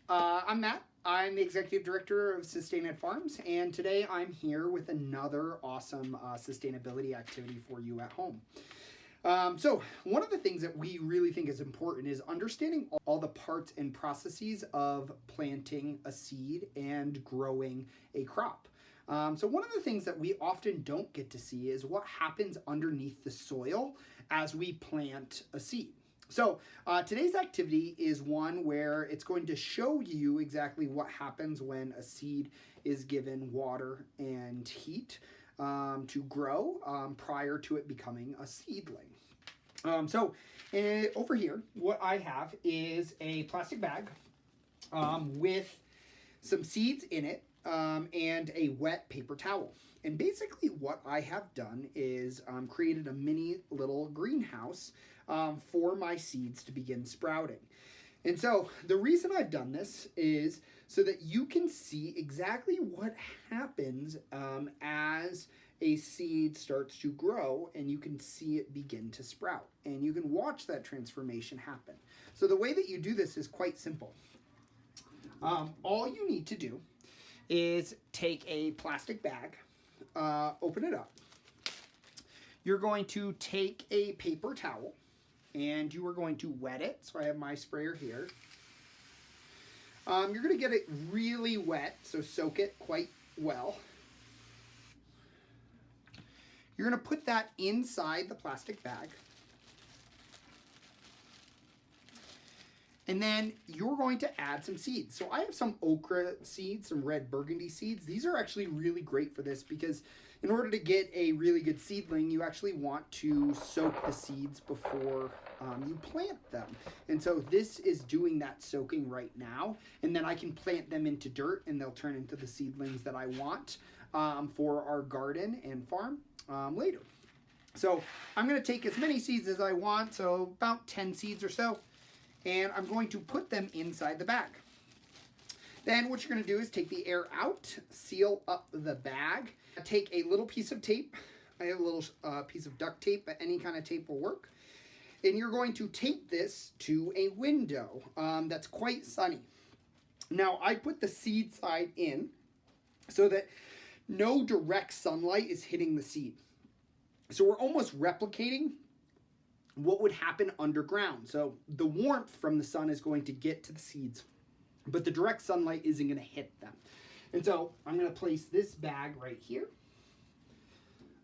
I'm Matt. I'm the Executive Director of Sustained Farms, and today I'm here with another awesome sustainability activity for you at home. So one of the things that we really think is important is understanding all the parts and processes of planting a seed and growing a crop. So one of the things that we often don't get to see is what happens underneath the soil as we plant a seed. So today's activity is one where it's going to show you exactly what happens when a seed is given water and heat to grow prior to it becoming a seedling. Over here, what I have is a plastic bag with some seeds in it and a wet paper towel. And basically what I have done is created a mini little greenhouse for my seeds to begin sprouting. And so the reason I've done this is so that you can see exactly what happens as a seed starts to grow, and you can see it begin to sprout, and you can watch that transformation happen. So the way that you do this is quite simple. All you need to do is take a plastic bag, open it up. You're going to take a paper towel and you are going to wet it. So I have my sprayer here. You're going to get it really wet, so soak it quite well. You're going to put that inside the plastic bag. And then you're going to add some seeds. So I have some okra seeds, some red burgundy seeds. These are actually really great for this because in order to get a really good seedling, you actually want to soak the seeds before you plant them. And so this is doing that soaking right now. And then I can plant them into dirt and they'll turn into the seedlings that I want for our garden and farm later. So I'm going to take as many seeds as I want, so about 10 seeds or so. And I'm going to put them inside the bag. Then what you're going to do is take the air out, seal up the bag, take a little piece of tape. I have a little piece of duct tape, but any kind of tape will work. And you're going to tape this to a window that's quite sunny. Now I put the seed side in so that no direct sunlight is hitting the seed. So we're almost replicating what would happen underground. So the warmth from the sun is going to get to the seeds, but the direct sunlight isn't going to hit them. And so I'm going to place this bag right here.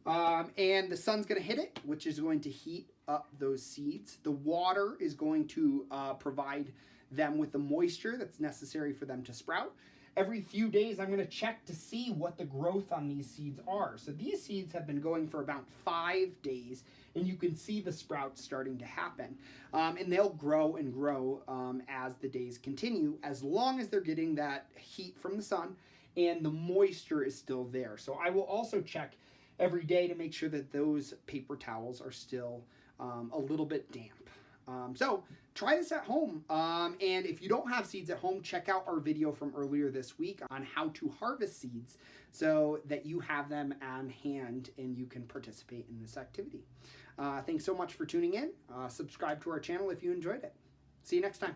And the sun's going to hit it, which is going to heat up those seeds. The water is going to provide them with the moisture that's necessary for them to sprout. Every few days, I'm going to check to see what the growth on these seeds are. So these seeds have been going for about 5 days, and you can see the sprouts starting to happen. And they'll grow and grow as the days continue, as long as they're getting that heat from the sun and the moisture is still there. So I will also check every day to make sure that those paper towels are still a little bit damp. So try this at home. And if you don't have seeds at home, check out our video from earlier this week on how to harvest seeds so that you have them on hand and you can participate in this activity. Thanks so much for tuning in. Subscribe to our channel if you enjoyed it. See you next time.